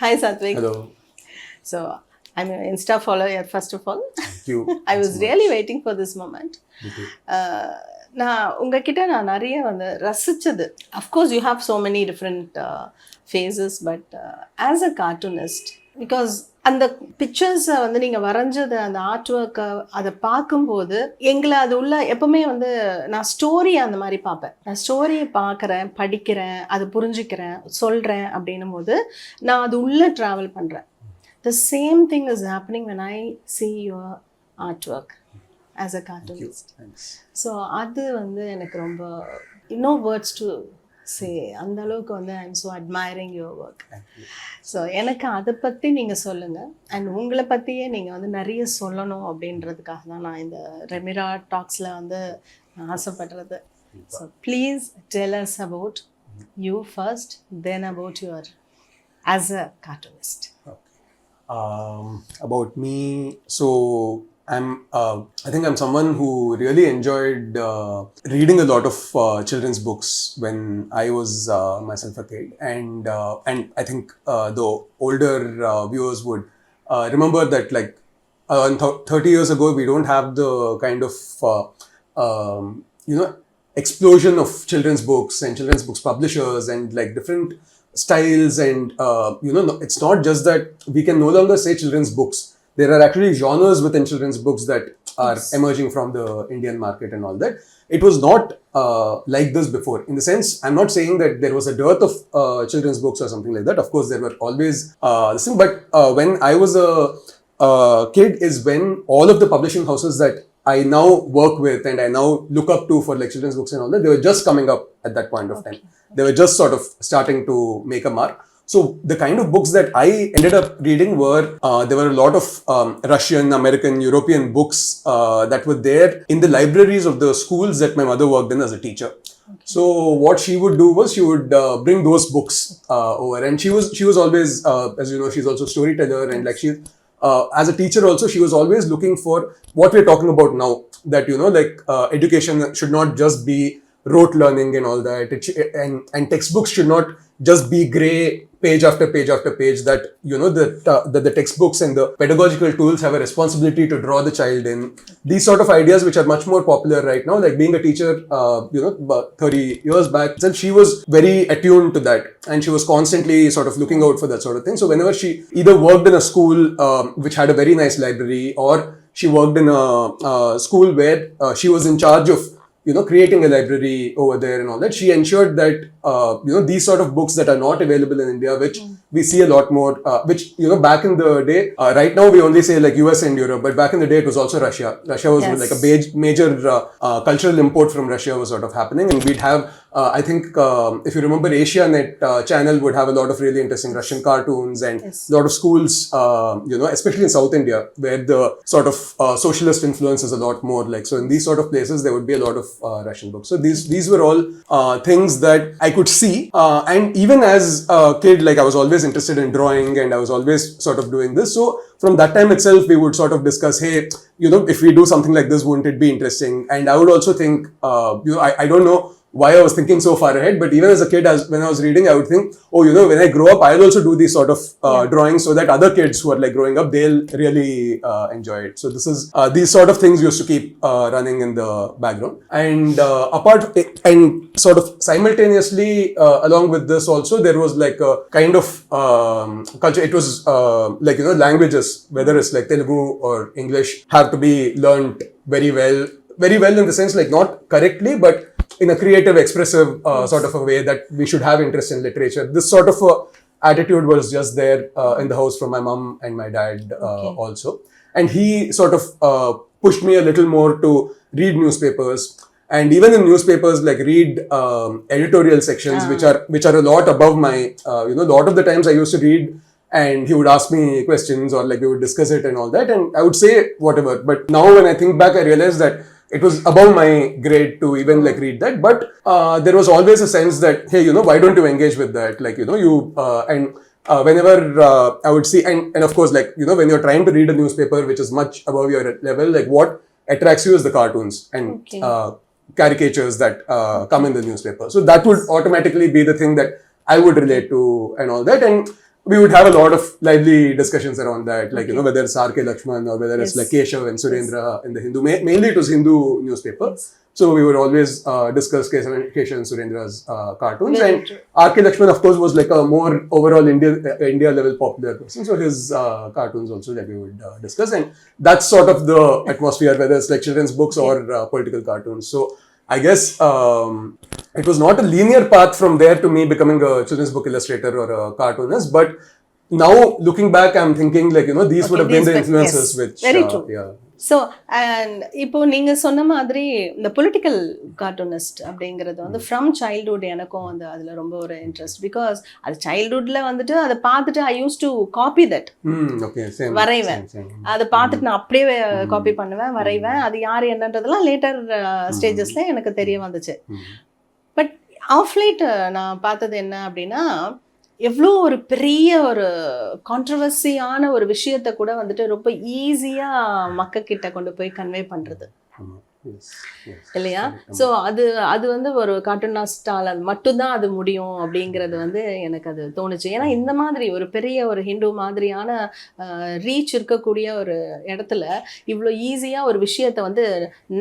Hi, Satwik. Hello. So, I'm an Insta follower, first of all. Thank you. I was really waiting for this moment. Me too. நான் உங்ககிட்ட நான் நிறைய வந்து ரசிச்சது of course you have so many different faces but as a cartoonist because அந்த பிக்சர்ஸை வந்து நீங்கள் வரைஞ்சது அந்த ஆர்ட் ஒர்க்கை அதை பார்க்கும்போது எங்களை அது உள்ள எப்பவுமே வந்து நான் ஸ்டோரி அந்த மாதிரி பார்ப்பேன். நான் ஸ்டோரியை பார்க்குறேன், படிக்கிறேன், அதை புரிஞ்சுக்கிறேன், சொல்கிறேன் அப்படின்னும் போது நான் அது உள்ளே ட்ராவல் பண்ணுறேன். The same thing is happening when I see your artwork as a cartoonist. Thanks. So அது வந்து எனக்கு ரொம்ப no words to say. அந்த அளவுக்கு வந்து I am so admiring your work. So எனக்கு அதை பற்றி நீங்கள் சொல்லுங்கள் அண்ட் உங்களை பற்றியே நீங்கள் வந்து நிறைய சொல்லணும் அப்படின்றதுக்காக தான் நான் இந்த ரெமிரா டாக்ஸில் வந்து ஆசைப்படுறது. So please tell us about you first, then about your as a cartoonist. About me, so I think I'm someone who really enjoyed reading a lot of children's books when I was myself a kid, and I think the older viewers would remember that, like 30 years ago, we don't have the kind of explosion of children's books and children's books publishers and like different styles, and it's not just that we can no longer say children's books. There are actually genres within children's books that are emerging from the Indian market and all that. It was not like this before. In the sense, I'm not saying that there was a dearth of children's books or something like that. Of course, there were always this thing. But when I was a kid is when all of the publishing houses that I now work with and I now look up to for like children's books and all that, they were just coming up at that point of time. They were just sort of starting to make a mark. So the kind of books that I ended up reading were, there were a lot of Russian, American, European books that were there in the libraries of the schools that my mother worked in as a teacher. So what she would do was she would bring those books over, and she was always, as you know, she's also a storyteller, and like she, as a teacher also, she was always looking for what we're talking about now, that education should not just be rote learning and all that, and textbooks should not just be grey page after page after page, that that the textbooks and the pedagogical tools have a responsibility to draw the child in. These sort of ideas which are much more popular right now, like being a teacher 30 years back, then she was very attuned to that, and she was constantly sort of looking out for that sort of thing. So whenever she either worked in a school which had a very nice library, or she worked in a school where she was in charge of creating a library over there and all that, she ensured that these sort of books that are not available in India, which we see a lot more, which back in the day, right now we only say like US and Europe, but back in the day it was also Russia. Russia was like a major cultural import from Russia was sort of happening, and we'd have I think if you remember, Asianet channel would have a lot of really interesting Russian cartoons, and a lot of schools, especially in South India, where the sort of socialist influence is a lot more. Like, so in these sort of places, there would be a lot of Russian books. So these were all things that I could see, and even as a kid, like I was always interested in drawing, and I was always sort of doing this. So from that time itself, we would sort of discuss, hey, if we do something like this, wouldn't it be interesting? And I would also think, I don't know why I was thinking so far ahead, but even as a kid, when I was reading, I would think, when I grow up, I'll also do these sort of drawings, so that other kids who are like growing up, they'll really enjoy it. So this is these sort of things used to keep running in the background, and and sort of simultaneously along with this also, there was like a kind of culture. It was like languages, whether it's like Telugu or English, have to be learned very well in the sense, like not correctly, but in a creative, expressive sort of a way, that we should have interest in literature. This sort of attitude was just there in the house from my mom and my dad also. And he sort of pushed me a little more to read newspapers. And even in newspapers, like read editorial sections, which are a lot above my, a lot of the times I used to read, and he would ask me questions, or like we would discuss it and all that, and I would say whatever. But now when I think back, I realize that it was above my grade to even like read that, but there was always a sense that, hey, why don't you engage with that? Like, and whenever I would see, and of course, like, when you're trying to read a newspaper which is much above your level, like what attracts you is the cartoons and caricatures that come in the newspaper. So that would automatically be the thing that I would relate to and all that. And we would have a lot of lively discussions around that, like, you know, whether it's R.K. Lakshman or whether it's like Keshav and Surendra in the Hindu, mainly it was Hindu newspaper. So we would always discuss Keshav and Surendra's cartoons. Very and true. R.K. Lakshman, of course, was like a more overall India level popular person. So his cartoons also that we would discuss. And that's sort of the atmosphere, whether it's like children's books or political cartoons. So I guess it was not a linear path from there to me becoming a children's book illustrator or a cartoonist. But now looking back, I'm thinking like, you know, these would have been the influences which... Very true. Yeah. So and இப்போ நீங்கள் சொன்ன மாதிரி இந்த political cartoonist அப்படிங்கிறது வந்து from childhood எனக்கும் வந்து அதில் ரொம்ப ஒரு இன்ட்ரெஸ்ட். பிகாஸ் அது சைல்ட்ஹுட்டில் வந்துட்டு அதை பார்த்துட்டு ஐ யூஸ் டு காப்பி தட், வரைவேன். அதை பார்த்துட்டு நான் அப்படியே காப்பி பண்ணுவேன், வரைவேன். அது யார் என்னன்றதெல்லாம் லேட்டர் ஸ்டேஜஸில் எனக்கு தெரிய வந்துச்சு. பட் ஆஃப் லைட் நான் பார்த்தது என்ன அப்படின்னா, எவ்வளோ ஒரு பெரிய ஒரு கான்ட்ரவர்சியான ஒரு விஷயத்தை கூட வந்துட்டு ரொம்ப ஈஸியாக மக்கள்கிட்ட கொண்டு போய் கன்வே பண்ணுறது இல்லையா? ஸோ அது வந்து ஒரு கார்ட்டூனிஸ்டால் அது மட்டும்தான் அது முடியும் அப்படிங்கிறது வந்து எனக்கு அது தோணுச்சு. ஏன்னா இந்த மாதிரி ஒரு பெரிய ஒரு ஹிந்து மாதிரியான ரீச் இருக்கக்கூடிய ஒரு இடத்துல இவ்வளோ ஈஸியாக ஒரு விஷயத்தை வந்து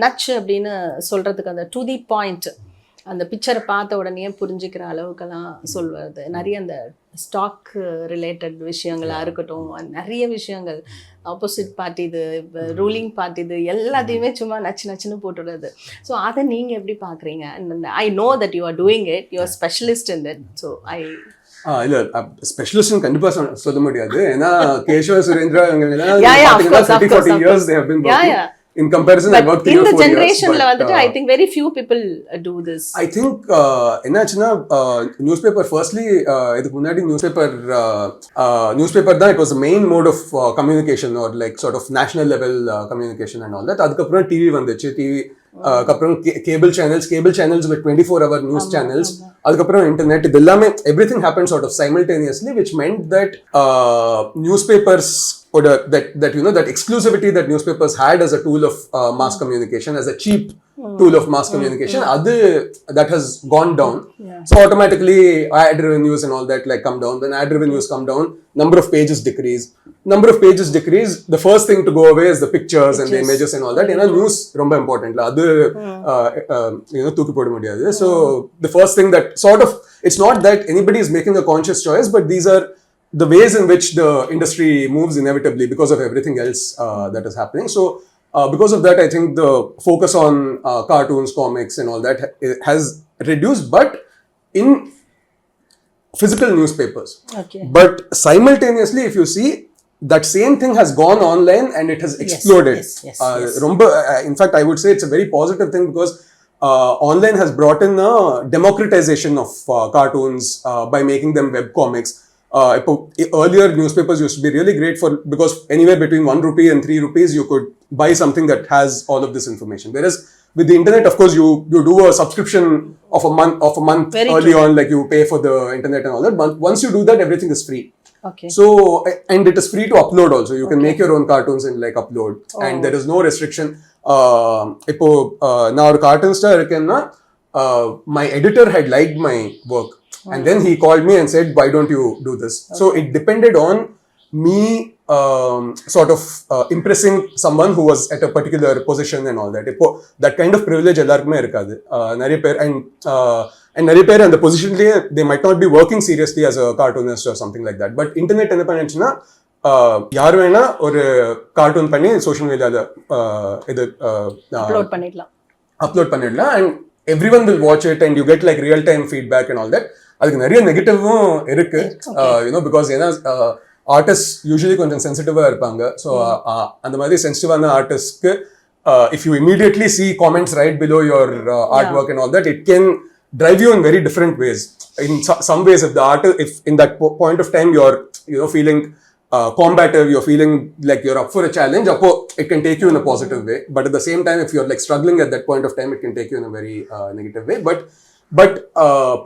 நச்சு அப்படின்னு சொல்கிறதுக்கு, அந்த டு தி பாயிண்ட், அந்த பிக்சரை பார்த்த உடனே புரிஞ்சுக்கிற அளவுக்கெல்லாம் சொல்வது. நிறைய அந்த ஸ்டாக் ரிலேட்டட் விஷயங்களாக இருக்கட்டும், நிறைய விஷயங்கள், ஆப்போசிட் பார்ட்டி இது, ரூலிங் பார்ட்டி இது, எல்லாத்தையுமே சும்மா நச்சுன்னு போட்டுடுறது. ஸோ அதை நீங்கள் எப்படி பார்க்குறீங்க? I know that you are doing it, you are specialist in that. So இல்ல ஸ்பெஷலிஸ்ட் கண்டிப்பா சொல்ல முடியாது. ஏன்னா Keshava Surendra in comparison, I worked 3 or 4 years. In the generation, I think very few people do this. I think enachna newspaper, firstly idukku munadi newspaper da it was the main mode of communication, or like sort of national level communication and all that. Adukapra TV vanduchu, TV kapram cable channels with 24-hour news channels. Adukapra internet, idellame everything happened sort of simultaneously, which meant that newspapers, or that you know, that exclusivity that newspapers had as a tool of mass communication, as a cheap tool of mass communication, that has gone down. So automatically ad revenues and all that like come down. When ad revenues come down, number of pages decrease. The first thing to go away is the pictures and the images and all that. You know, news romba important la adu you know, thooki poda mudiyadhu. So the first thing that sort of, it's not that anybody is making a conscious choice, but these are the ways in which the industry moves inevitably because of everything else that is happening. So because of that, I think the focus on cartoons, comics and all that has reduced, but in physical newspapers. Okay. But simultaneously, if you see, that same thing has gone online and it has exploded. Yes. In fact, I would say it's a very positive thing, because online has brought in a democratization of cartoons by making them web comics. Earlier newspapers used to be really great because anywhere between 1 rupee and 3 rupees you could buy something that has all of this information. Whereas with the internet, of course, you do a subscription of a month Very early true. on, like you pay for the internet and all that. But once you do that, everything is free. Okay. So, and it is free to upload also. You can make your own cartoons and like upload, and there is no restriction. Now our cartoon star my editor had liked my work. And then he called me and said, why don't you do this? Okay. So it depended on me sort of impressing someone who was at a particular position and all that. That kind of privilege ellarkume irukadu. Nariya per and nariya per and the position they might not be working seriously as a cartoonist or something like that. But internet enna pannuchna, யார் வேணா ஒரு cartoon பண்ணி social மீடியால இது upload பண்ணிடலாம், and everyone will watch it and you get like real time feedback and all that. அதுக்கு நிறைய நெகட்டிவும் இருக்கு, you know, because ஏன்னா ஆர்டிஸ்ட் யூஸ்வலி கொஞ்சம் சென்சிட்டிவா இருப்பாங்க. ஸோ அந்த மாதிரி சென்சிட்டிவான ஆர்டிஸ்ட்க்கு if you immediately see comments right below your artwork and all that, it can drive you in very different ways. In some ways, if the artist, if in that point of time you're, you know, feeling combative, you're feeling like you're up for a challenge, it can take you in a positive way. But at the same time, if you're like struggling at that point of time, it can take you in a very negative way. But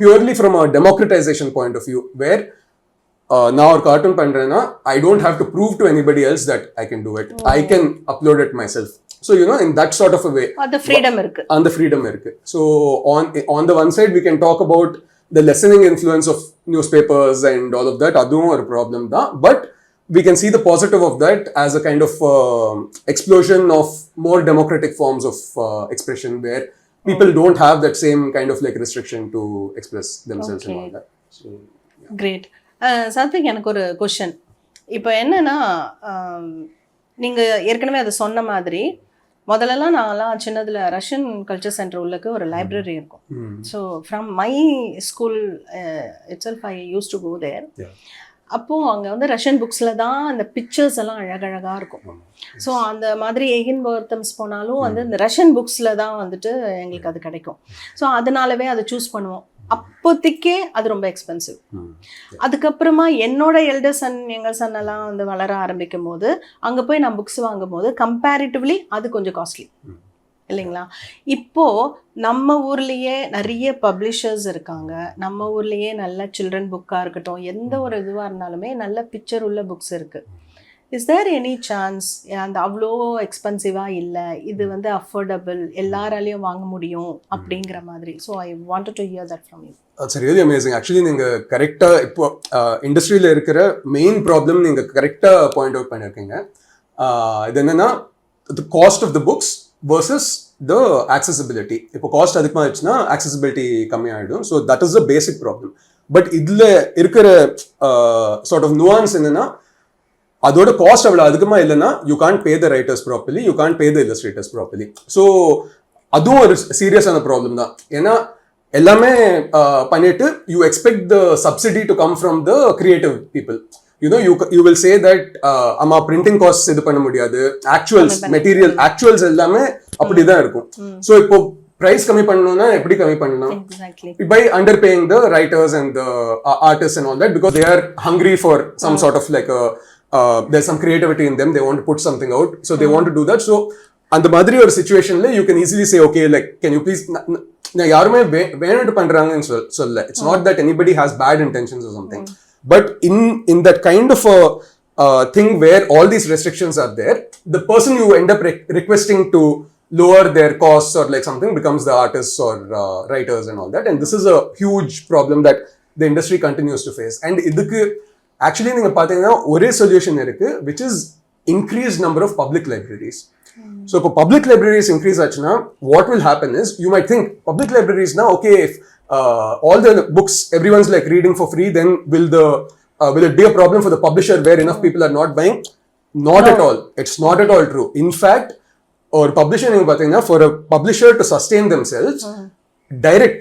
purely from a democratization point of view, where now our cartoon pandrena, I don't have to prove to anybody else that I can do it. I can upload it myself. So, you know, in that sort of a way, the freedom irukku. And the freedom irukku. So on the one side, we can talk about the lessening influence of newspapers and all of that, adum or problem da. But we can see the positive of that as a kind of explosion of more democratic forms of expression where people don't have that same kind of like restriction to express themselves and all that. So, yeah. Great. Satwik, எனக்கு ஒரு question. இப்போ என்னன்னா, நீங்கள் ஏற்கனவே அதை சொன்ன மாதிரி முதல்லலாம் நாங்கள்லாம் சின்னதில் ரஷ்யன் கல்ச்சர் சென்டர் உள்ளக்கு ஒரு லைப்ரரி இருக்கும். So from my school itself I use to go there. அப்போது அங்கே வந்து ரஷ்யன் புக்ஸில் தான் அந்த பிக்சர்ஸ் எல்லாம் அழகழகாக இருக்கும். ஸோ அந்த மாதிரி எகின்பர்த்தம்ஸ் போனாலும் வந்து இந்த ரஷ்யன் புக்ஸில் தான் வந்துட்டு எங்களுக்கு அது கிடைக்கும். ஸோ அதனாலவே அதை சூஸ் பண்ணுவோம். அப்போதைக்கே அது ரொம்ப எக்ஸ்பென்சிவ். அதுக்கப்புறமா என்னோட எல்டர் சன் எங்கள் சன் எல்லாம் வந்து வளர ஆரம்பிக்கும் போது அங்கே போய் நான் புக்ஸ் வாங்கும் போது கம்பேரிட்டிவ்லி அது கொஞ்சம் காஸ்ட்லி இல்லைங்களா? இப்போது நம்ம ஊர்லேயே நிறைய பப்ளிஷர்ஸ் இருக்காங்க. நம்ம ஊர்லேயே நல்ல சில்ட்ரன் புக்காக இருக்கட்டும், எந்த ஒரு இதுவாக இருந்தாலுமே நல்ல பிக்சர் உள்ள புக்ஸ் இருக்குது. இஸ் தேர் எனி சான்ஸ் அந்த அவ்வளோ எக்ஸ்பென்சிவாக இல்லை, இது வந்து அஃபோர்டபுள், எல்லாராலையும் வாங்க முடியும் அப்படிங்கிற மாதிரி? So I wanted to hear that from you. It's really amazing. Actually நீங்கள் கரெக்டாக இப்போ இண்டஸ்ட்ரியில் இருக்கிற மெயின் ப்ராப்ளம் நீங்கள் கரெக்டாக பாயிண்ட் அவுட் பண்ணியிருக்கீங்க. இது என்னென்னா the cost of the books versus the accessibility. இப்போ காஸ்ட் அதிகமாக இருந்துச்சுன்னா ஆக்சசிபிலிட்டி கம்மியாகிடும். So that is the basic problem. But இதில் இருக்கிற சார்ட் ஆஃப் நுவான்ஸ் என்னென்னா, அதோட காஸ்ட் அவ்வளோ அதிகமாக இல்லைன்னா you can't pay the writers properly, you can't pay the illustrators properly. So அதுவும் ஒரு சீரியஸான ப்ராப்ளம் தான். ஏன்னா எல்லாமே பண்ணிட்டு you expect the subsidy to come from the creative people. You will say that ஆமா பிரிண்டிங் காஸ்ட் இது பண்ண முடியாது, ஆக்சுவல்ஸ் மெட்டீரியல் ஆக்சுவல்ஸ் எல்லாமே அப்படிதான் இருக்கும். ஸோ இப்போ பிரைஸ் கம்மி பண்ணணும்னா எப்படி கம்மி பண்ணணும்? By underpaying the writers and the artist and all that, because they are hungry for some sort of like there's some creativity in them, they want to put something out, so they want to do that. So அந்த மாதிரி ஒரு சிச்சுவேஷன்ல you can easily say, okay, like can you please, நான் யாருமே வேணும்னு பண்றாங்கன்னு சொல்ல, it's not that anybody has bad intentions or something, but in that kind of a thing where all these restrictions are there, the person you end up requesting to lower their costs or like something becomes the artists or writers and all that, and this is a huge problem that the industry continues to face. And இதுக்கு actually நீங்க பாத்தீங்கன்னா ஒரே solution இருக்கு, which is increased number of public libraries. So இப்போ public libraries increase ஆச்சுன்னா what will happen is, you might think public libraries now, okay, if all the books everyone's like reading for free, then will it be a problem for the publisher where enough people are not buying? Not at all. It's not at all true. In fact, or publisher நீங்க பாத்தீங்கன்னா for a publisher to sustain themselves, direct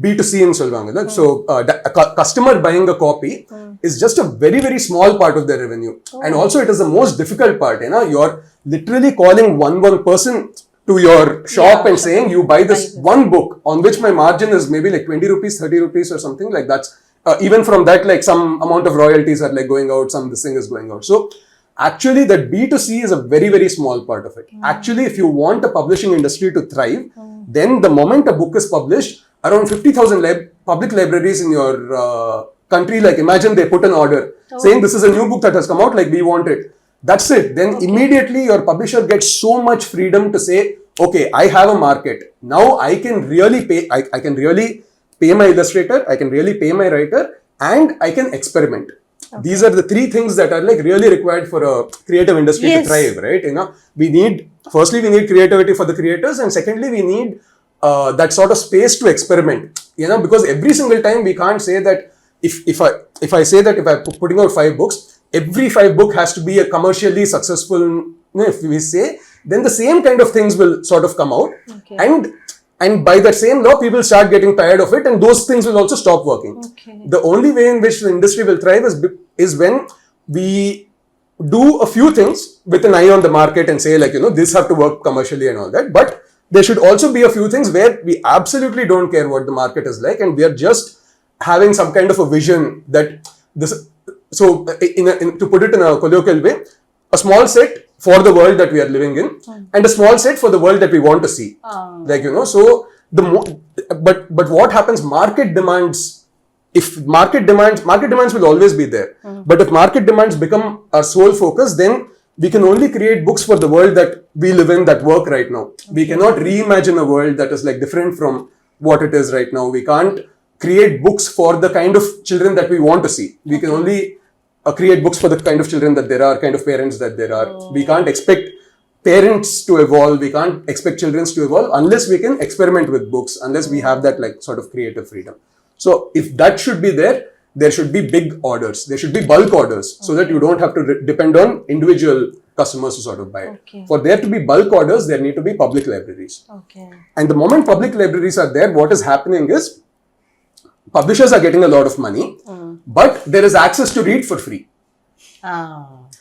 B2C in solvanga, so customer buying a copy is just a very very small part of their revenue. And also it is the most difficult part, you're literally calling one person to your shop and saying you buy this one book on which my margin is maybe like 20 rupees 30 rupees or something like that. Even from that, like some amount of royalties are like going out, this thing is going out. So actually that B2C is a very very small part of it. Actually, if you want a publishing industry to thrive, then the moment a book is published, around 50,000 public libraries in your country, like imagine they put an order saying this is a new book that has come out, like we want it. That's it. Then immediately your publisher gets so much freedom to say, okay, I have a market. Now I can really pay, I can really pay my illustrator, I can really pay my writer, and I can experiment. Okay. These are the three things that are like really required for a creative industry to thrive, right? Firstly, we need creativity for the creators, and secondly, we need that sort of space to experiment. Because every single time we can't say that if I say that if I'm putting out 5 books, every 5 book has to be a commercially successful. If we say, then the same kind of things will sort of come out, and by that same law, people start getting tired of it, and those things will also stop working. The only way in which the industry will thrive is when we do a few things with an eye on the market and say, like, this have to work commercially and all that. But there should also be a few things where we absolutely don't care what the market is like, and we are just having some kind of a vision that this. So, to put it in a colloquial way, a small set for the world that we are living in, and a small set for the world that we want to see. Like, so but what happens? Market demands. If market demands will always be there. But if market demands become our sole focus, then we can only create books for the world that we live in, that work right now. We cannot reimagine a world that is like different from what it is right now. We can't create books for the kind of children that we want to see. We can only create books for the kind of children that there are, kind of parents that there are. We can't expect parents to evolve. We can't expect children to evolve unless we can experiment with books, unless we have that like sort of creative freedom. So if that should be there, there should be big orders. There should be bulk orders so that you don't have to depend on individual customers to sort of buy it. For there to be bulk orders, there need to be public libraries. And the moment public libraries are there, what is happening is publishers are getting a lot of money, but there is access to read for free.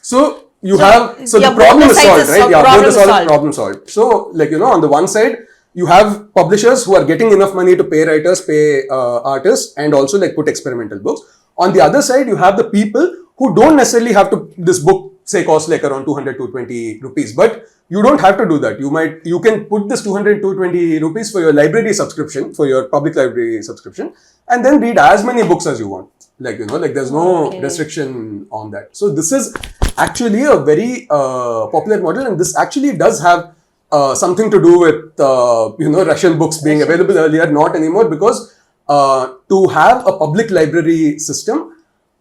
So the problem is solved, right? Yeah, both the problem solved. So like, you know, on the one side, you have publishers who are getting enough money to pay writers, pay artists, and also like put experimental books. On the other side, you have the people who don't necessarily have to, this book say costs like around 200 to 220 rupees, but you don't have to do that. You can put this 200 to 220 rupees for your library subscription, for your public library subscription, and then read as many books as you want. Like, you know, like there's no restriction on that. So this is actually a very popular model, and this actually does have something to do with, you know, Russian books being available earlier, not anymore, because to have a public library system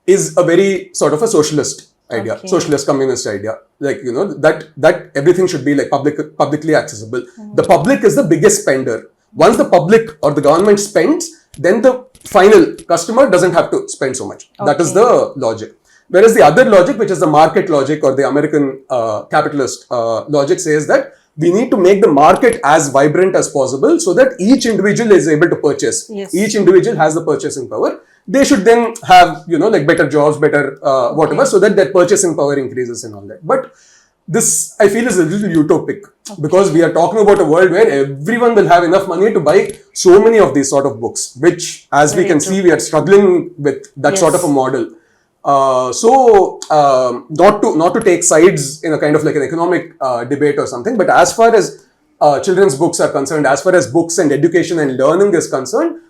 is a very sort of a socialist idea, socialist communist idea. Like, you know, that everything should be like publicly accessible. The public is the biggest spender. Once the public or the government spends, then the final customer doesn't have to spend so much. That is the logic. Whereas the other logic, which is the market logic or the American capitalist logic, says that we need to make the market as vibrant as possible so that each individual is able to purchase. Each individual has the purchasing power. They should then have, you know, like better jobs, better whatever, so that their purchasing power increases and all that. But this, I feel, is a little utopic because we are talking about a world where everyone will have enough money to buy so many of these sort of books, which, as we can see, we are struggling with that sort of a model. Not to take sides in a kind of like an economic debate or something, but as far as children's books are concerned, as far as books and education and learning is concerned,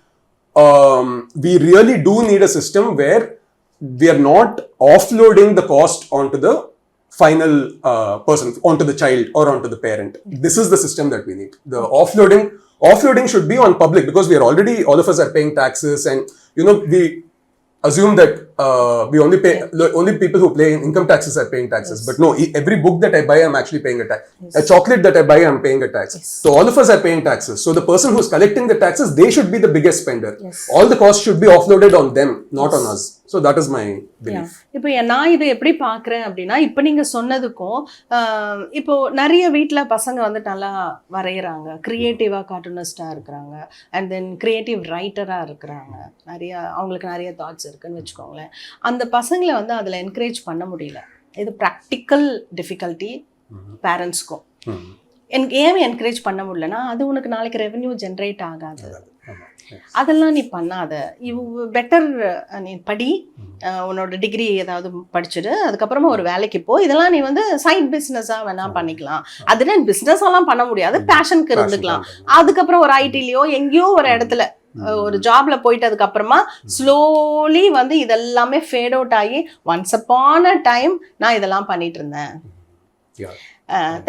we really do need a system where we are not offloading the cost onto the final person, onto the child or onto the parent. This is the system that we need. The offloading should be on public, because we are already, all of us are paying taxes, and, you know, we assume that we only pay, only people who pay income taxes are paying taxes. But no, every book that I buy, I'm actually paying a tax. A chocolate that I buy, I'm paying a tax. So all of us are paying taxes. So the person who's collecting the taxes, they should be the biggest spender. All the costs should be offloaded on them, not on us. So that is my belief. இப்போ நான் இதை எப்படி பார்க்குறேன் அப்படின்னா, இப்போ நீங்கள் சொன்னதுக்கும் இப்போ நிறைய வீட்டில் பசங்க வந்து நல்லா வரைகிறாங்க, க்ரியேட்டிவாக கார்ட்டூனிஸ்டாக இருக்கிறாங்க, அண்ட் தென் க்ரியேட்டிவ் ரைட்டராக இருக்கிறாங்க, அவங்களுக்கு நிறைய தாட்ஸ் இருக்குன்னு வச்சுக்கோங்களேன். அந்த பசங்களை வந்து அதில் என்கரேஜ் பண்ண முடியல. இது ப்ராக்டிக்கல் டிஃபிகல்ட்டி பேரண்ட்ஸ்க்கும். ஏன் என்கரேஜ் பண்ண முடியலன்னா, அது உனக்கு நாளைக்கு ரெவென்யூ ஜென்ரேட் ஆகாது, அதெல்லாம் நீ பண்ணாத, பெட்டர் நீ படி, உன்னோட டிகிரி ஏதாவது படிச்சுடு, அதுக்கப்புறமா ஒரு வேலைக்கு போ, இதெல்லாம் நீ வந்து சைட் பிஸ்னஸாக வேணா பண்ணிக்கலாம். அதுல பிஸ்னஸெல்லாம் பண்ண முடியாது, பேஷனுக்கு இருந்துக்கலாம். அதுக்கப்புறம் ஒரு ஐடிலையோ எங்கேயோ ஒரு இடத்துல ஒரு ஜாப்ல போயிட்டு அதுக்கப்புறமா ஸ்லோலி வந்து இதெல்லாமே ஃபேட் அவுட் ஆகி, ஒன்ஸ் அப்பான் அ டைம் நான் இதெல்லாம் பண்ணிட்டு இருந்தேன்,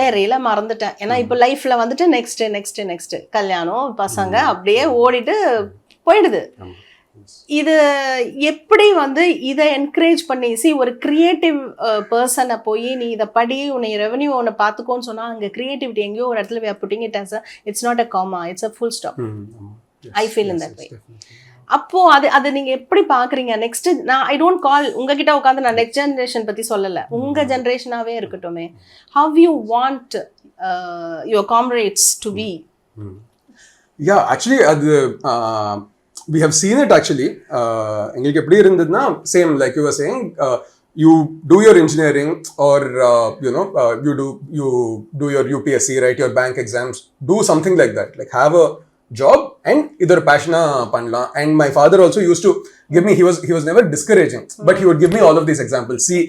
தெரியல, மறந்துட்டேன். ஏன்னா இப்போ லைஃப்ல வந்துட்டு நெக்ஸ்ட் கல்யாணம், பசங்க அப்படியே ஓடிட்டு போயிடுது. இது எப்படி வந்து இதை என்கரேஜ் பண்ணி, ஒரு கிரியேட்டிவ் பர்சனை போய் நீ இதை படி, உன்னை ரெவன்யூ ஒன்று பார்த்துக்கோன்னு சொன்னா, அங்கே கிரியேட்டிவிட்டி எங்கேயோ ஒரு இடத்துல we are putting it as a, it's not a comma, it's a full stop. I feel in that way. அப்போ அது நீங்க எப்படி பாக்குறீங்க? நெக்ஸ்ட் நான் ஐ டோன்ட் கால் உங்ககிட்ட உட்காந்து நான் நெக்ஸ்ட் ஜெனரேஷன் பத்தி சொல்லல, உங்க ஜெனரேஷனாவே இருக்கட்டுமே, how you want your comrades to be? Yeah, actually அது we have seen it actually. எங்களுக்கு எப்படி இருந்ததுன்னா, same like you were saying, you do your engineering or you do your UPSC, write your bank exams, do something like that, like have a job and idhar passion pannalam. And my father also used to give me, he was never discouraging, but he would give me all of these examples. See,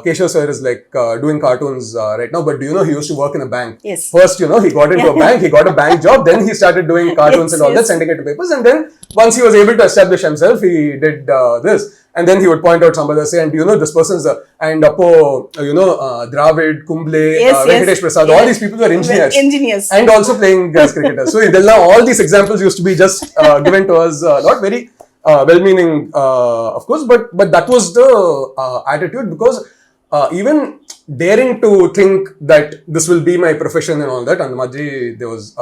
Keshav sir is like doing cartoons right now, but do you know he used to work in a bank? First, he got into a bank, he got a bank job, then he started doing cartoons and all that, sending it to papers, and then once he was able to establish himself, he did this. And then he would point out somebody, say, and this person's and Appo, Dravid, Kumble, Venkatesh Prasad, all these people were engineers and also playing cricketers. So all these examples used to be just given to us, not very well-meaning, of course, but that was the attitude, because even daring to think that this will be my profession and all that, and Madri, there was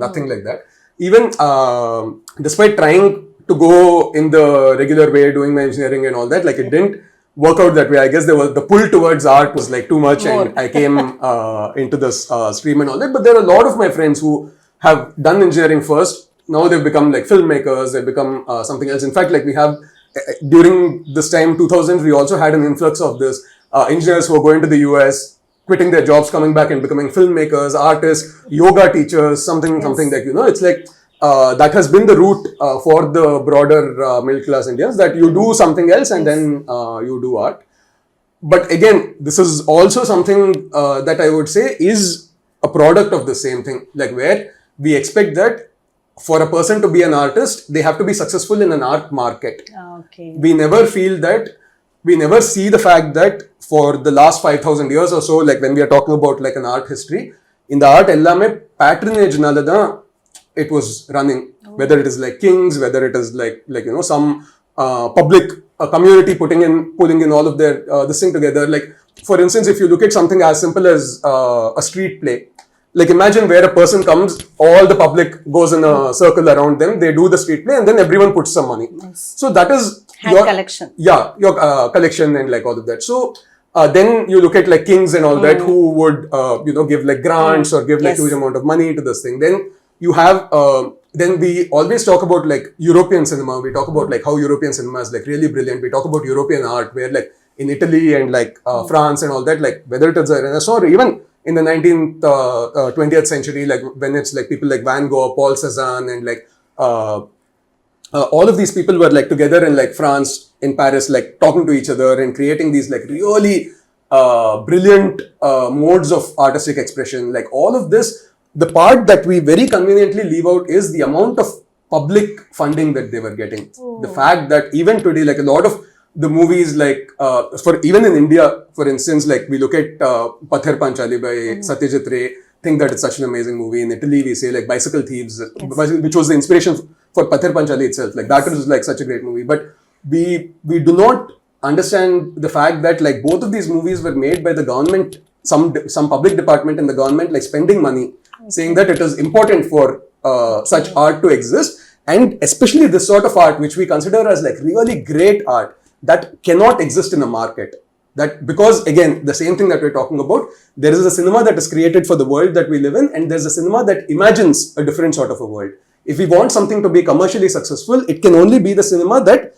nothing like that. Even despite trying to go in the regular way, doing my engineering and all that, like it didn't work out that way. I guess there was the pull towards art was like too much, and I came into this stream and all that. But there are a lot of my friends who have done engineering first. Now they've become like filmmakers, they've become something else. In fact, like we have, during this time, 2000s, we also had an influx of this engineers who are going to the US, quitting their jobs, coming back and becoming filmmakers, artists, yoga teachers, something like, you know, it's like, that has been the route for the broader middle class Indians, that you do something else and then you do art. But again, this is also something that I would say is a product of the same thing, like where we expect that for a person to be an artist, they have to be successful in an art market. Okay. We never feel that, we never see the fact that for the last 5,000 years or so, like when we are talking about like an art history, in the art ellame patronage nalada it was running, whether it is like kings, whether it is like you know, some public community pulling in all of their this thing together. Like for instance, if you look at something as simple as a street play, like imagine where a person comes, all the public goes in a circle around them, they do the street play, and then everyone puts some money. Nice. So that is Hand your collection. Yeah, your collection and like all of that. So then you look at like kings and all that, who would you know, give like grants or give like huge amount of money to this thing. Then you have then we always talk about like European cinema. We talk about like how European cinema is like really brilliant. We talk about European art, where like in Italy and like France and all that, like whether it is a Renaissance or even in the 19th, 20th century, like when it's like people like Van Gogh, Paul Cézanne, and like all of these people were like together in like France, in Paris, like talking to each other and creating these like really brilliant modes of artistic expression. Like all of this, the part that we very conveniently leave out is the amount of public funding that they were getting. The fact that even today, like a lot of the movies, like for even in India, for instance, like we look at Pathar Panchali by Satyajit Ray, think that it's such an amazing movie. In Italy, we say like Bicycle Thieves, which was the inspiration for Pathar Panchali itself. Like that is like such a great movie. But we do not understand the fact that like both of these movies were made by the government, some public department in the government, like spending money, saying that it is important for such art to exist. And especially this sort of art, which we consider as like really great art, that cannot exist in a market. That because again, the same thing that we're talking about, there is a cinema that is created for the world that we live in, and there's a cinema that imagines a different sort of a world. If we want something to be commercially successful, it can only be the cinema that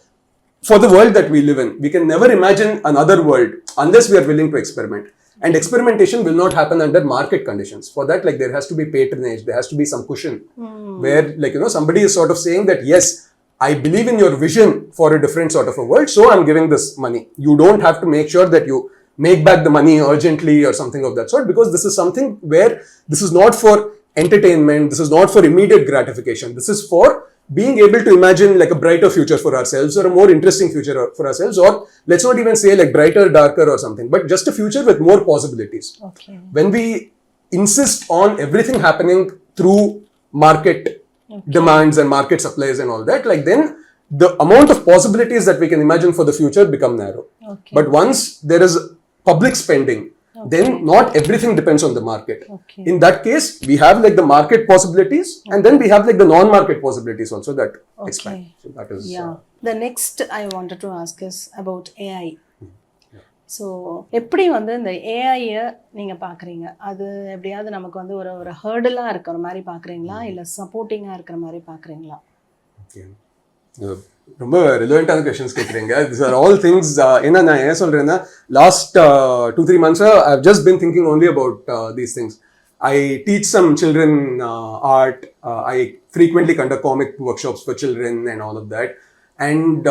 for the world that we live in. We can never imagine another world unless we are willing to experiment. And experimentation will not happen under market conditions. For that, like there has to be patronage, there has to be some cushion, where like, you know, somebody is sort of saying that, yes, I believe in your vision for a different sort of a world, so I'm giving this money. You don't have to make sure that you make back the money urgently or something of that sort, because this is something where this is not for entertainment, this is not for immediate gratification. This is for being able to imagine like a brighter future for ourselves, or a more interesting future for ourselves, or let's not even say like brighter, darker or something, but just a future with more possibilities. Okay. When we insist on everything happening through market demands and market supplies and all that, like then the amount of possibilities that we can imagine for the future become narrow. Okay. But once there is public spending, then not everything depends on the market. Okay. In that case, we have like the market possibilities, and then we have like the non-market possibilities also that expand. So that is The next I wanted to ask is about AI. So எப்படி வந்து இந்த ஏஐயை நீங்கள் பார்க்குறீங்க, அது எப்படியாவது நமக்கு வந்து ஒரு ஹர்டலாக இருக்கிற மாதிரி பார்க்குறீங்களா, இல்லை சப்போர்ட்டிங்காக இருக்கிற மாதிரி பார்க்குறீங்களா? ஓகே, ரொம்ப ரிலவெண்ட்டான கொஷின்ஸ் கேட்குறீங்க. This are all things. ஏன்னா நான் ஏன் சொல்கிறேன்னா, last 2-3 months I have just been thinking only about these things. I teach some children art. I frequently conduct comic workshops for children and all of that. And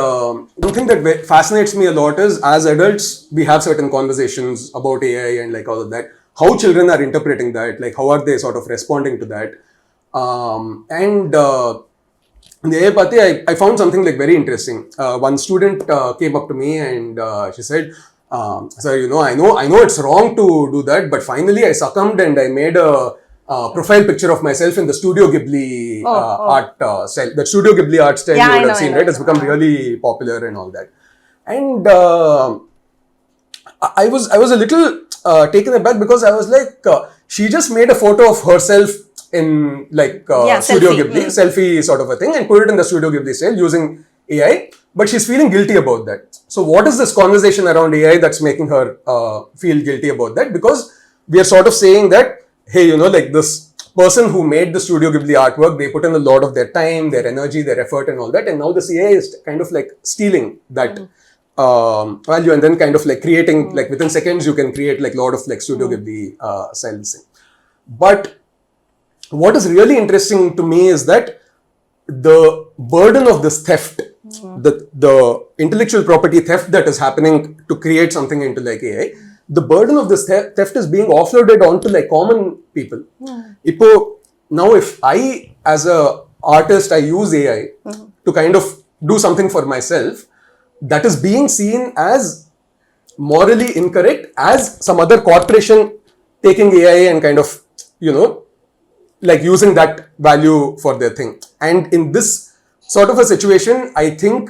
one thing that fascinates me a lot is, as adults, we have certain conversations about AI and like all of that. How children are interpreting that, like how are they sort of responding to that? And in the AI party, I found something like very interesting. One student came up to me and she said, "Sir, you know, I know it's wrong to do that, but finally I succumbed and I made profile picture of myself in the Studio Ghibli art style. The Studio Ghibli art style you would have seen, right? It's become really popular and all that. And I was a little taken aback because I was like, she just made a photo of herself in like Studio Ghibli, selfie sort of a thing, and put it in the Studio Ghibli style using AI. But she's feeling guilty about that. So what is this conversation around AI that's making her feel guilty about that? Because we are sort of saying that, hey, you know, like this person who made the Studio Ghibli artwork, they put in a lot of their time, their energy, their effort and all that. And now this AI is kind of like stealing that value and then kind of like creating, like within seconds, you can create like a lot of like Studio Ghibli style thing. But what is really interesting to me is that the burden of this theft, the intellectual property theft that is happening to create something into like AI, the burden of this theft is being offloaded onto like common people. Now if I as a artist, I use AI to kind of do something for myself, that is being seen as morally incorrect as some other corporation taking AI and kind of, you know, like using that value for their thing. And in this sort of a situation, I think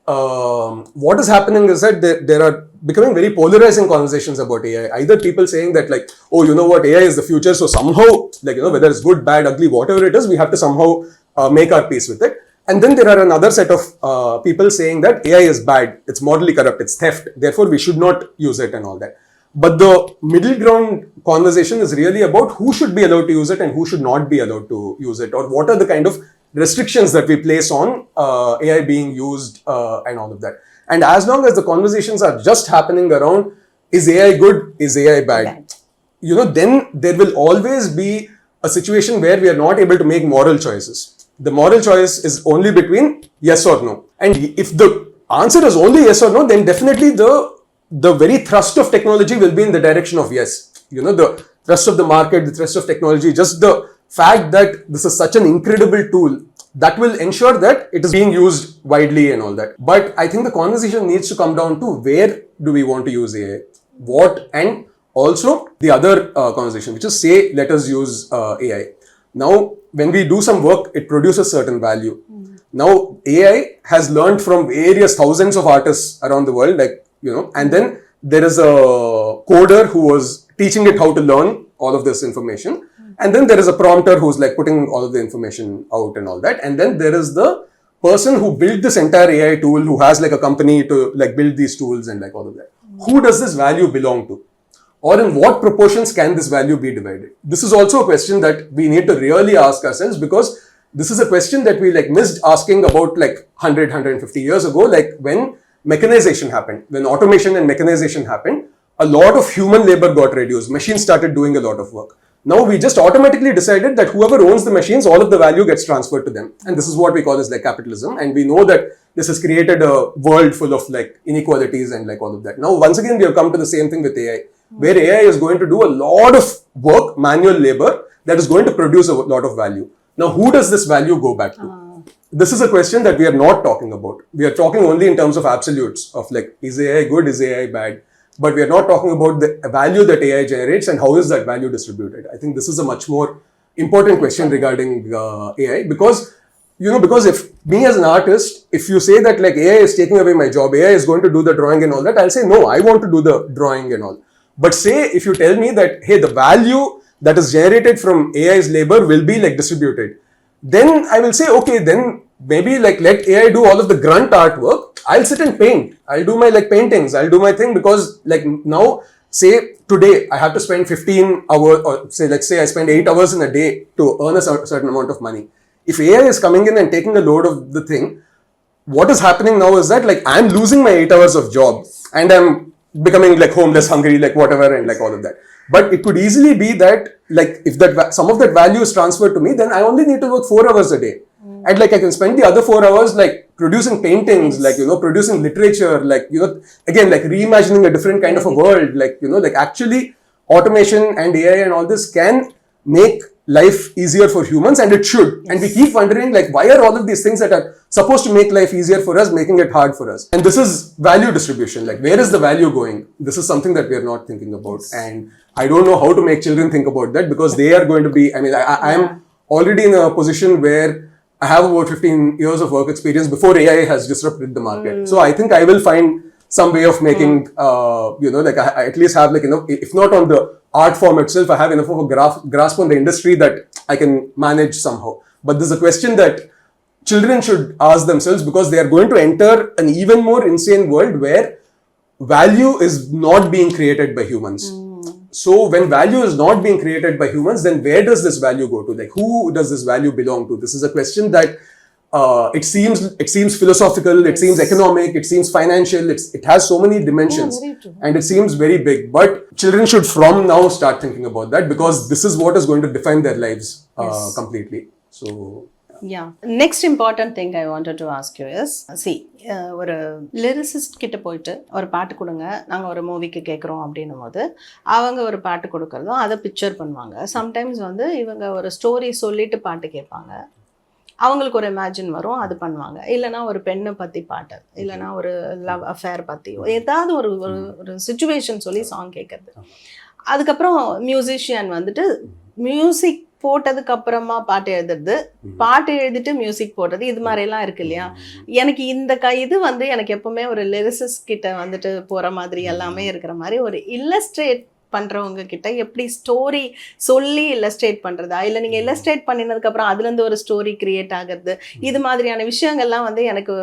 what is happening is that there are becoming very polarizing conversations about AI. Either people saying that like, oh, you know what, AI is the future, so somehow, like, you know, whether it's good, bad, ugly, whatever it is, we have to somehow make our peace with it. And then there are another set of people saying that AI is bad, it's morally corrupt, it's theft, therefore we should not use it and all that. But the middle ground conversation is really about who should be allowed to use it and who should not be allowed to use it, or what are the kind of restrictions that we place on AI being used and all of that. And as long as the conversations are just happening around, is AI good, is AI bad, you know, then there will always be a situation where we are not able to make moral choices. The moral choice is only between yes or no. And if the answer is only yes or no, then definitely the very thrust of technology will be in the direction of yes. You know, the thrust of the market, the thrust of technology, just the fact that this is such an incredible tool that will ensure that it is being used widely and all that. But I think the conversation needs to come down to where do we want to use AI, what, and also the other conversation, which is say, let us use AI. Now, when we do some work, it produces certain value. Now, AI has learned from various thousands of artists around the world, like, you know, and then there is a coder who was teaching it how to learn all of this information. And then there is a prompter who's like putting all of the information out and all that. And then there is the person who built this entire AI tool, who has like a company to like build these tools and like all of that. Who does this value belong to? Or in what proportions can this value be divided? This is also a question that we need to really ask ourselves, because this is a question that we like missed asking about like 100, 150 years ago, like when mechanization happened, when automation and mechanization happened, a lot of human labor got reduced. Machines started doing a lot of work. Now we just automatically decided that whoever owns the machines, all of the value gets transferred to them. And this is what we call as like capitalism. And we know that this has created a world full of like inequalities and like all of that. Now, once again, we have come to the same thing with AI, where AI is going to do a lot of work, manual labor, that is going to produce a lot of value. Now, who does this value go back to? This is a question that we are not talking about. We are talking only in terms of absolutes of like, is AI good, is AI bad? But we are not talking about the value that AI generates and how is that value distributed. I think this is a much more important question regarding AI, because, you know, because if me as an artist, if you say that like AI is taking away my job, AI is going to do the drawing and all that, I'll say, no, I want to do the drawing and all. But say, if you tell me that, hey, the value that is generated from AI's labor will be like distributed, then I will say, okay, then maybe like let AI do all of the grunt artwork. I'll sit and paint. I'll do my like paintings. I'll do my thing, because like now, say today I have to spend 15 hours, or say, let's say I spend 8 hours in a day to earn a certain amount of money. If AI is coming in and taking a load of the thing, what is happening now is that like I'm losing my 8 hours of job and I'm becoming like homeless, hungry, like whatever, and like all of that. But it could easily be that like if that some of that value is transferred to me, then I only need to work 4 hours a day. And like I can spend the other 4 hours like producing paintings, like, you know, producing literature, like, you know, again, like reimagining a different kind of a world, like, you know, like actually automation and AI and all this can make life easier for humans, and it should. Yes. And we keep wondering, like, why are all of these things that are supposed to make life easier for us making it hard for us? And this is value distribution. Like, where is the value going? This is something that we are not thinking about. Yes. And I don't know how to make children think about that, because they are going to be, I mean, I am already in a position where I have about 15 years of work experience before AI has disrupted the market. So I think I will find some way of making, like I at least have, like, if not on the art form itself, I have enough of a grasp on the industry that I can manage somehow. But there's a question that children should ask themselves, because they are going to enter an even more insane world where value is not being created by humans. So when value is not being created by humans, then where does this value go to? Like, who does this value belong to? This is a question that it seems philosophical, it seems economic, it seems financial, it has so many dimensions, and it seems very big. But children should from now start thinking about that, because this is what is going to define their lives completely. So yeah, next important thing I wanted to ask you is, see, ஒரு lyricist கிட்ட போயிட்டு ஒரு பாட்டு கொடுங்க, நாங்கள் ஒரு மூவிக்கு கேட்குறோம் அப்படின்னும் போது அவங்க ஒரு பாட்டு கொடுக்குறதும் அதை பிக்சர் பண்ணுவாங்க. சம்டைம்ஸ் வந்து இவங்க ஒரு ஸ்டோரி சொல்லிட்டு பாட்டு கேட்பாங்க, அவங்களுக்கு ஒரு இமேஜின் வரும், அது பண்ணுவாங்க. இல்லைனா ஒரு பெண்ணை பற்றி பாட்டு, இல்லைனா ஒரு லவ் அஃபேர் பற்றி ஏதாவது ஒரு ஒரு சுச்சுவேஷன் சொல்லி சாங் கேட்குறது. அதுக்கப்புறம் மியூசிஷியன் வந்துட்டு மியூசிக் போட்டதுக்கு அப்புறமா பாட்டு எழுதுறது, பாட்டு எழுதிட்டு மியூசிக் போடுறது, இது மாதிரிலாம் இருக்கு இல்லையா? எனக்கு இந்த இது வந்து எனக்கு எப்பவுமே ஒரு லிரிசிஸ்ட் கிட்ட வந்துட்டு போகிற மாதிரி எல்லாமே இருக்கிற மாதிரி ஒரு இல்லஸ்ட்ரேட் பண்ணுறவங்க கிட்ட எப்படி ஸ்டோரி சொல்லி இல்லஸ்ட்ரேட் பண்ணுறதா, இல்லை நீங்கள் இல்லஸ்ட்ரேட் பண்ணினதுக்கப்புறம் அதுலேருந்து ஒரு ஸ்டோரி கிரியேட் ஆகிறது, இது மாதிரியான விஷயங்கள்லாம் வந்து எனக்கு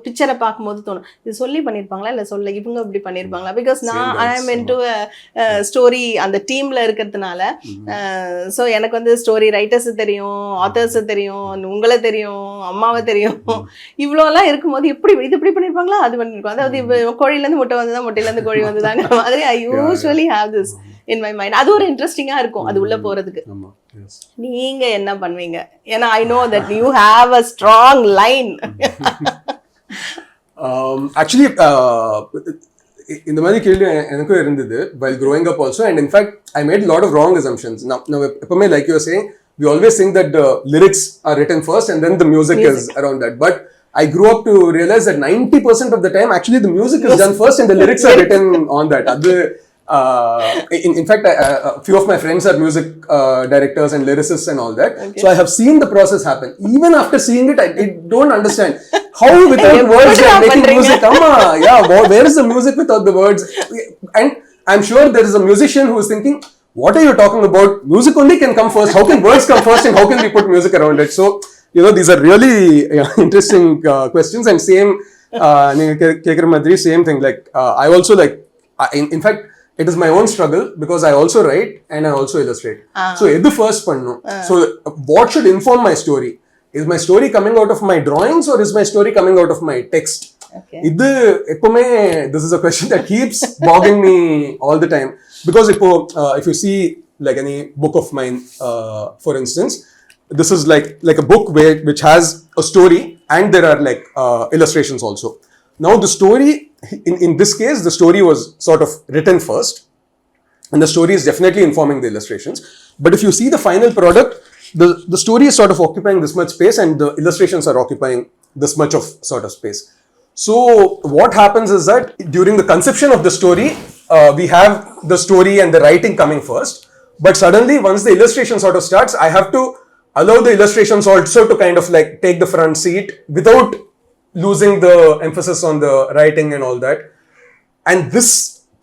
பிக்சரை பார்க்கும்போது தோணும், இது சொல்லி பண்ணியிருப்பாங்களா இல்லை சொல்ல இவங்க இப்படி பண்ணியிருப்பாங்களா? பிகாஸ் நான் ஐ ஆம் இன்டு ஸ்டோரி அந்த டீமில் இருக்கிறதுனால, ஸோ எனக்கு வந்து ஸ்டோரி ரைட்டர்ஸு தெரியும், ஆத்தர்ஸு தெரியும், உங்களை தெரியும், அம்மாவை தெரியும், இவ்வளோலாம் இருக்கும்போது இது இப்படி பண்ணியிருப்பாங்களா, அது பண்ணியிருப்பாங்க. அதாவது கோழிலேருந்து முட்டை வந்து தான், முட்டையிலேருந்து கோழி வந்துதாங்க மாதிரி ஐ usually have this in my mind. அது ஒரு இன்ட்ரெஸ்டிங்காக இருக்கும் அது உள்ளே போகிறதுக்கு. நீங்க என்ன பண்ணுவீங்க? ஏன்னா I know that you have a strong line. Actually இந்த மாதிரி கேள்வி எனக்கும் இருந்தது while growing up also, and in fact I made a lot of wrong assumptions. Now எப்பவுமே like you were saying, we always think that the lyrics are written first and then the music is around that, but I grew up to realize that 90% of the time actually the music is done first and the lyrics are written on that. In fact, a few of my friends are music directors and lyricists and all that. Okay. So I have seen the process happen. Even after seeing it, I don't understand how without words they are making music. Where is the music without the words? And I'm sure there is a musician who is thinking, what are you talking about? Music only can come first. How can words come first and how can we put music around it? So, these are really interesting questions. And same, same thing. Like, I also like, in fact, it is my own struggle because I also write and I also illustrate. So, edu first pannu. So, what should inform my story? Is my story coming out of my drawings or is my story coming out of my text? Okay. This is a question that keeps bogging me all the time. Because if you see like any book of mine, for instance, this is like a book which has a story and there are like illustrations also. Now the story, in this case, the story was sort of written first and the story is definitely informing the illustrations. But if you see the final product, the story is sort of occupying this much space and the illustrations are occupying this much of sort of space. So what happens is that during the conception of the story, we have the story and the writing coming first. But suddenly once the illustration sort of starts, I have to allow the illustrations also to kind of like take the front seat without losing the emphasis on the writing and all that. And this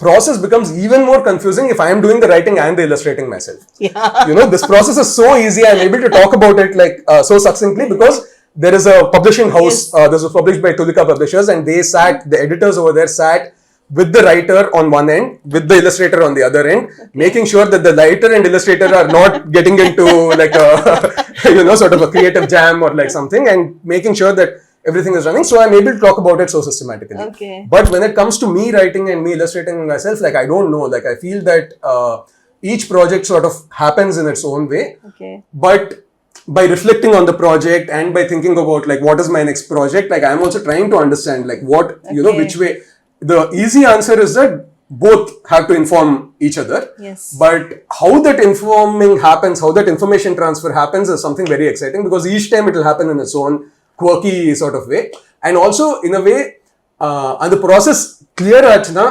process becomes even more confusing if I am doing the writing and the illustrating myself. Yeah. This process is so easy. I'm able to talk about it like so succinctly because there is a publishing house. Yes. This was published by Tulika Publishers and they sat, the editors over there sat with the writer on one end, with the illustrator on the other end, making sure that the writer and illustrator are not getting into like a, sort of a creative jam or like something, and making sure that everything is running. So I'm able to talk about it so systematically. Okay. But when it comes to me writing and me illustrating myself, like I don't know, like I feel that each project sort of happens in its own way. Okay. But by reflecting on the project and by thinking about like what is my next project, like I'm also trying to understand like what, which way. The easy answer is that both have to inform each other. Yes. But how that informing happens, how that information transfer happens is something very exciting, because each time it will happen in its own quirky sort of way. And also in a way, and the process clear achna,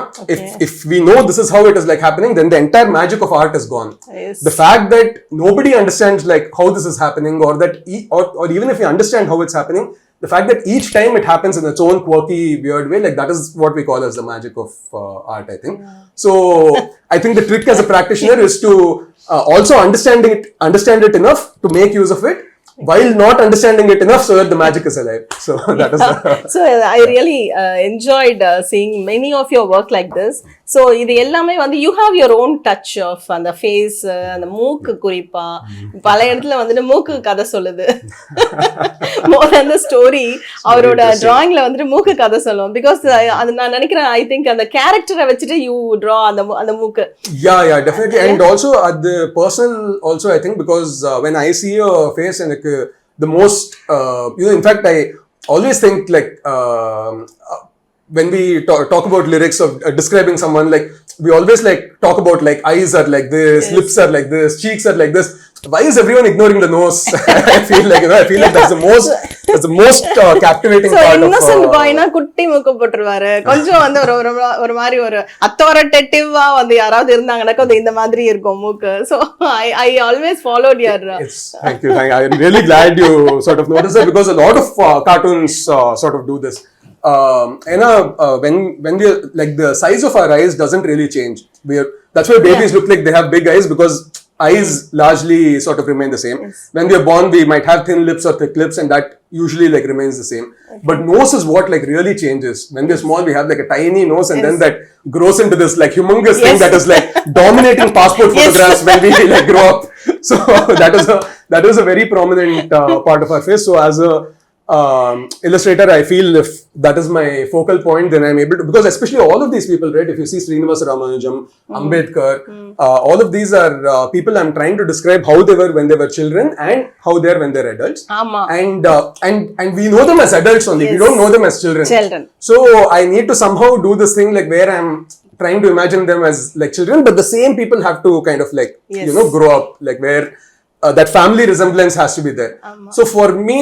if we know this is how it is like happening, then the entire magic of art is gone. Yes. The fact that nobody understands like how this is happening, or that or even if we understand how it's happening, the fact that each time it happens in its own quirky, weird way, like that is what we call as the magic of art, I think. Yeah. So I think the trick as a practitioner is to also understand it enough to make use of it, while not understanding it enough so that the magic is alive. So that is so I really enjoyed seeing many of your work like this. So இது எல்லாமே வந்து you have your own touch of அந்த face, அந்த மூக்கு குறிப்பா பல இடத்துல வந்துட்டு மூக்கு கதை சொல்லுது. more than the story, அவரோட drawingல வந்துட்டு மூக்கு கதை சொல்லும், because அது நான் நினைக்கிறேன், I think அந்த character வச்சிட்டு you draw அந்த மூக்கு. Yeah, definitely. And also at the personal also, I think, because when I see your face, and the most in fact I always think like when we talk about lyrics of describing someone, like we always like talk about like eyes are like this, yes, lips are like this, cheeks are like this. Why is everyone ignoring the nose? I feel like that's the most captivating part of innocent boy na kutti மூக்கு போட்டுருவாரு, கொஞ்சம் வந்து ஒரு மாதிரி ஒரு authoritative-ஆ வந்து யாராவது இருந்தாங்கனா இந்த மாதிரி இருக்கும் மூக்கு. So I always followed your thank you. I'm really glad you sort of noticed that, because a lot of cartoons sort of do this. When we like, the size of our eyes doesn't really change. That's why babies look like they have big eyes, because eyes largely sort of remain the same. Yes. When we are born, we might have thin lips or thick lips, and that usually like remains the same. Okay. But nose is what like really changes. When we are small, we have like a tiny nose, and then that grows into this like humongous thing that is like dominating passport photographs when we like grow up. So that is a very prominent part of our face. So as a illustrator, I feel if that is my focal point, then I'm able to, because especially all of these people, right, if you see Srinivasa Ramanujam, Ambedkar, all of these are people I'm trying to describe how they were when they were children and how they are when they're adults. And we know them as adults only. Yes. We don't know them as children. So I need to somehow do this thing like where I'm trying to imagine them as like children, but the same people have to kind of like, yes, grow up, like where that family resemblance has to be there. So for me,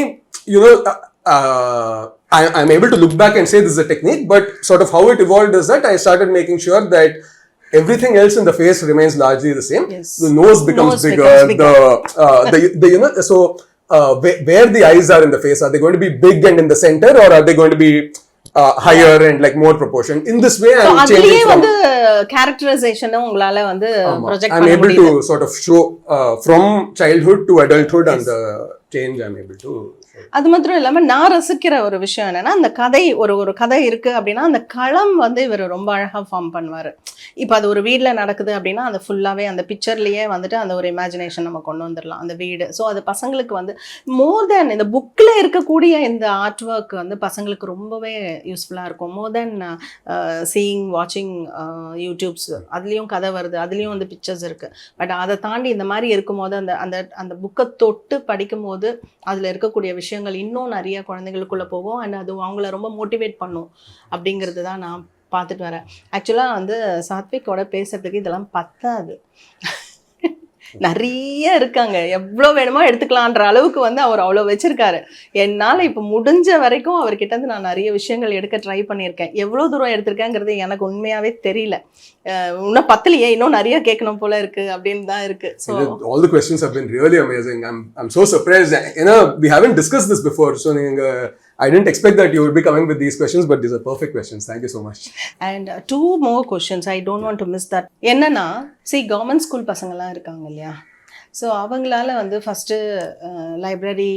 I'm able to look back and say this is a technique, but sort of how it evolved is that I started making sure that everything else in the face remains largely the same. Yes. The nose becomes bigger. So where the eyes are in the face, are they going to be big and in the center, or are they going to be higher and like more proportion? In this way, I'm changing from characterization ungalaala vandu project I'm able to sort of show from childhood to adulthood. Yes. And the change I'm able to. அது மாத்திரம் இல்லாமல் நான் ரசிக்கிற ஒரு விஷயம் என்னன்னா, அந்த கதை ஒரு கதை இருக்குது அப்படின்னா அந்த களம் வந்து இவர் ரொம்ப அழகாக ஃபார்ம் பண்ணுவார். இப்போ அது ஒரு வீட்டில் நடக்குது அப்படின்னா அது ஃபுல்லாகவே அந்த பிக்சர்லேயே வந்துட்டு அந்த ஒரு இமேஜினேஷன் நம்ம கொண்டு வந்துடலாம் அந்த வீடு. ஸோ அது பசங்களுக்கு வந்து மோர் தேன் இந்த புக்கில் இருக்கக்கூடிய இந்த ஆர்ட் ஒர்க் வந்து பசங்களுக்கு ரொம்பவே யூஸ்ஃபுல்லாக இருக்கும். மோர் தேன் சீயிங் வாட்சிங் யூடியூப்ஸ், அதுலேயும் கதை வருது, அதுலேயும் வந்து பிக்சர்ஸ் இருக்குது. பட் அதை தாண்டி இந்த மாதிரி இருக்கும்போது அந்த அந்த அந்த புக்கை தொட்டு படிக்கும் போது அதில் இருக்கக்கூடிய விஷயங்கள் இன்னும் நிறைய குழந்தைகளுக்குள்ள போகும். அண்ட் அது அவங்கள ரொம்ப மோட்டிவேட் பண்ணும் அப்படிங்கிறது தான் நான் பார்த்துட்டு வரேன். ஆக்சுவலாக வந்து சாத்விக்கோட பேசுறதுக்கு இதெல்லாம் பத்தாது, நிறைய இருக்காங்க, எவ்வளோ வேணுமோ எடுத்துக்கலான்ற அளவுக்கு வந்து அவர் அவ்வளோ வச்சிருக்காரு. என்னால் இப்போ முடிஞ்ச வரைக்கும் அவர்கிட்ட இருந்து நான் நிறைய விஷயங்கள் எடுக்க ட்ரை பண்ணியிருக்கேன். எவ்வளோ தூரம் எடுத்திருக்கேங்கிறது எனக்கு உண்மையாகவே தெரியல. இன்னும் பத்தலையே, இன்னும் நிறைய கேட்கணும் போல இருக்கு அப்படின்னு தான் இருக்கு. So all the questions have been really amazing. I'm so surprised. We haven't discussed this before, so I didn't expect that you would be coming with these questions, but these are perfect questions. Thank you so much. And two more questions. I don't want to miss that. என்னன்னா, see, government school பசங்களாம் இருக்காங்க இல்லையா, so அவங்களால வந்து first library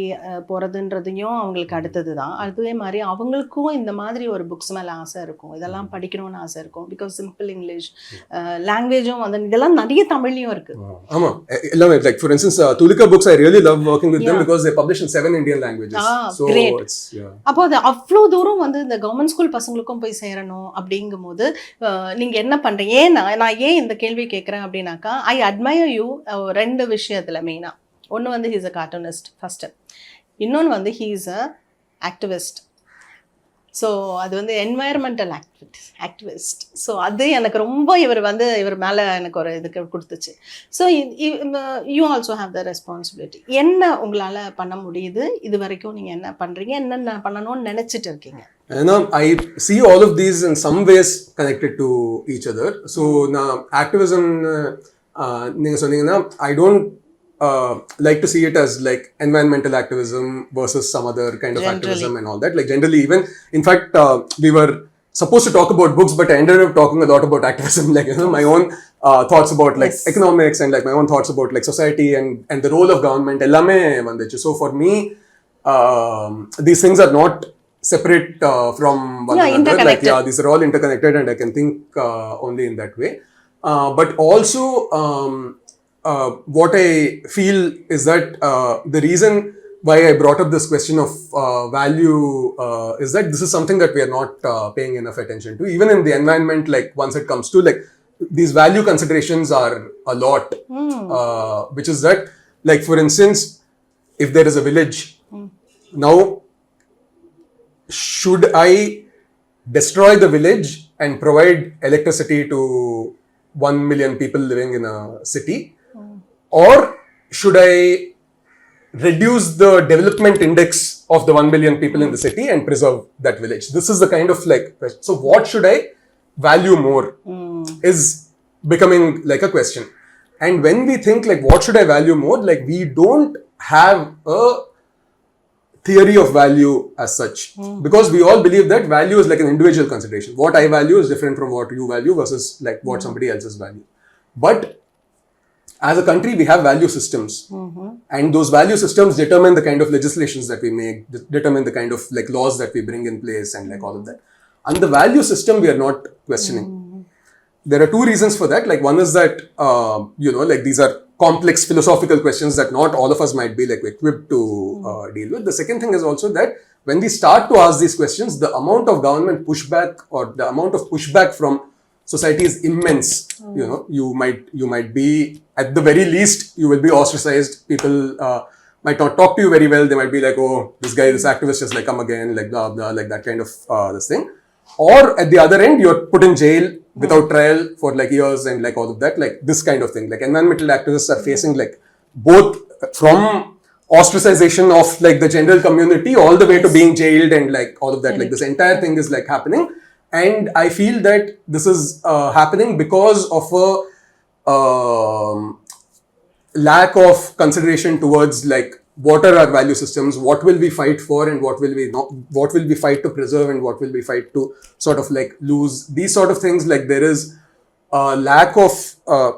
போகிறதுன்றதையும் அவங்களுக்கு அடுத்தது தான். அதுவே மாதிரி அவங்களுக்கும் இந்த மாதிரி ஒரு புக்ஸ் மேலே ஆசை இருக்கும், இதெல்லாம் படிக்கணும்னு ஆசை இருக்கும். பிகாஸ் சிம்பிள் இங்கிலீஷ் லாங்குவேஜும் வந்து இதெல்லாம் நிறைய தமிழ்லையும் இருக்குது. ஆமாம், எல்லாமே. Like for instance Tulika books I really love working with them because they publish in 7 Indian languages. So it's அப்போ அது அவ்வளோ தூரம் வந்து இந்த கவர்மெண்ட் ஸ்கூல் பசங்களுக்கும் போய் சேரணும் அப்படிங்கும் போது நீங்கள் என்ன பண்ணுறீங்க? நான் ஏன் இந்த கேள்வி கேட்குறேன் அப்படின்னாக்கா, ஐ அட்மயர் யூ ரெண்டு விஷயத்துல மெயினா. ஒன்று வந்து ஹீஸ் அ கார்ட்டூனிஸ்ட் ஃபர்ஸ்ட், இன்னொன்று வந்து ஹீஸ் அ ஆக்டிவிஸ்ட். ஸோ அது வந்து என்வாயர்மெண்டல் ஆக்டிவிஸ்ட். ஸோ அது எனக்கு ரொம்ப இவர் மேலே எனக்கு ஒரு இதுக்கு கொடுத்துச்சு. So you also have the responsibility. என்ன உங்களால் பண்ண முடியுது, இது வரைக்கும் நீங்கள் என்ன பண்ணுறீங்க, என்னென்ன பண்ணணும்னு நினச்சிட்டு இருக்கீங்க? I see all of these in some ways connected to each other. So, activism, I don't like to see it as like environmental activism versus some other kind of activism and all that. Like generally, even in fact, we were supposed to talk about books, but I ended up talking a lot about activism. Like my own thoughts about like economics and like my own thoughts about like society and the role of government. Ellame vandichu. So for me, these things are not separate from one another. Like these are all interconnected, and I can think only in that way. But also, what I feel is that the reason why I brought up this question of value is that this is something that we are not paying enough attention to. Even in the environment, like once it comes to like these value considerations are a lot, which is that, like for instance, if there is a village, now should I destroy the village and provide electricity to 1 million people living in a city? Or should I reduce the development index of the 1 billion people in the city and preserve that village? This is the kind of like question. So what should I value more is becoming like a question. And when we think like what should I value more, like we don't have a theory of value as such, because we all believe that value is like an individual consideration. What I value is different from what you value versus like what somebody else's value. But as a country, we have value systems, and those value systems determine the kind of legislations that we make, determine the kind of like laws that we bring in place, and like all of that. And the value system we are not questioning. There are two reasons for that. Like one is that like these are complex philosophical questions that not all of us might be like equipped to deal with. The second thing is also that when we start to ask these questions, the amount of government pushback or the amount of pushback from society is immense. You might be, at the very least, you will be ostracized. People might not talk to you very well. They might be like, oh, this guy, this activist just like come again, like blah blah, like that kind of this thing. Or at the other end, you're put in jail without trial for like years and like all of that, like this kind of thing. Like environmental activists are facing like both from ostracization of like the general community all the way to being jailed and like all of that. Like this entire thing is like happening. And I feel that this is happening because of a lack of consideration towards like what are our value systems, what will we fight for and what will we not, what will we fight to preserve and what will we fight to sort of like lose. These sort of things, like there is a lack of a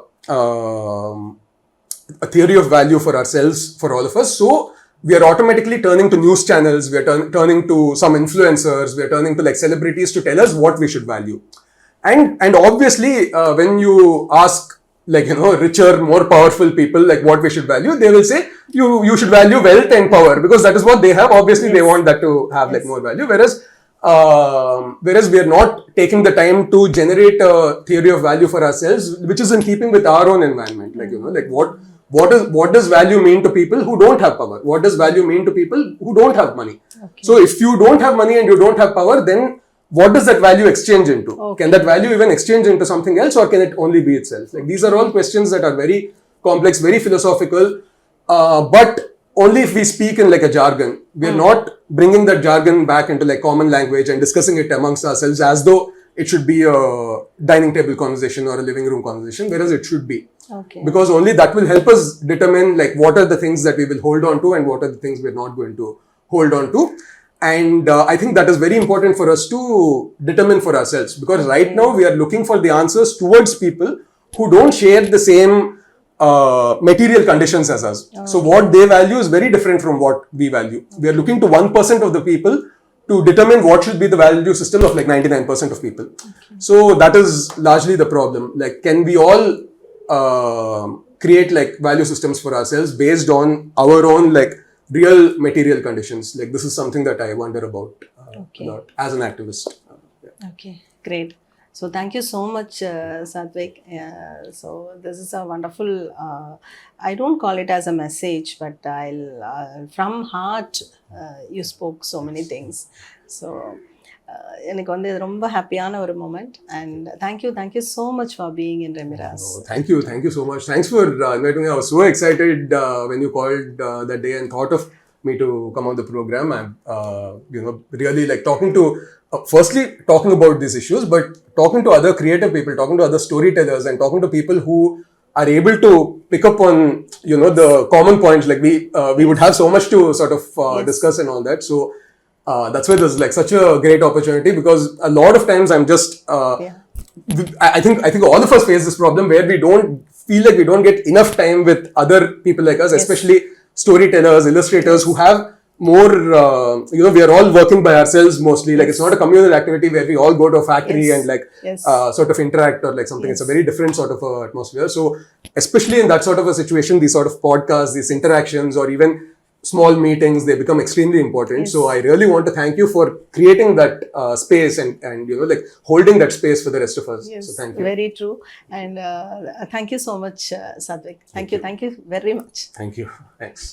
theory of value for ourselves, for all of us. So we are automatically turning to news channels, we are turning to some influencers, we are turning to like celebrities to tell us what we should value. And obviously when you ask like richer, more powerful people like what we should value, they will say you should value wealth and power because that is what they have. Obviously they want that to have like more value, whereas we are not taking the time to generate a theory of value for ourselves which is in keeping with our own environment. Like like what does value mean to people who don't have power? What does value mean to people who don't have money? So if you don't have money and you don't have power, then what does that value exchange into? Can that value even exchange into something else, or can it only be itself? Like these are all questions that are very complex, very philosophical, but only if we speak in like a jargon. We are not bringing that jargon back into like common language and discussing it amongst ourselves as though it should be a dining table conversation or a living room conversation, whereas it should be. Because only that will help us determine like what are the things that we will hold on to and what are the things we're not going to hold on to. And I think that is very important for us to determine for ourselves, because right now we are looking for the answers towards people who don't share the same material conditions as us. So what they value is very different from what we value. We are looking to 1% of the people to determine what should be the value system of like 99% of people. So that is largely the problem. Like, can we all create like value systems for ourselves based on our own like real material conditions? Like this is something that I wonder about a lot as an activist. Okay, great. So thank you so much, Satwik. So this is a wonderful, I don't call it as a message, but I'll from heart, you spoke so many things. So எனக்கு வந்து இது ரொம்ப ஹாப்பியான ஒரு moment. And thank you so much for being in ரெமிராஸ். Oh, thank you so much. Thanks for inviting me. I was so excited when you called that day and thought of me to come on the program. I'm, really like talking to, firstly, talking about these issues, but talking to other creative people, talking to other storytellers, and talking to people who are able to pick up on, the common points. Like we would have so much to sort of discuss and all that. So that's why there's like such a great opportunity, because a lot of times I'm just I think all of us face this problem where we don't feel like we don't get enough time with other people like us, especially storytellers, illustrators who have more, we are all working by ourselves mostly. Like it's not a communal activity where we all go to a factory and like sort of interact or like something. It's a very different sort of atmosphere. So especially in that sort of a situation, these sort of podcasts, these interactions, or even small meetings, they become extremely important. So I really want to thank you for creating that space and like holding that space for the rest of us. So thank you. Very true. And thank you so much, Satwik. Thank you very much. Thank you. Thanks.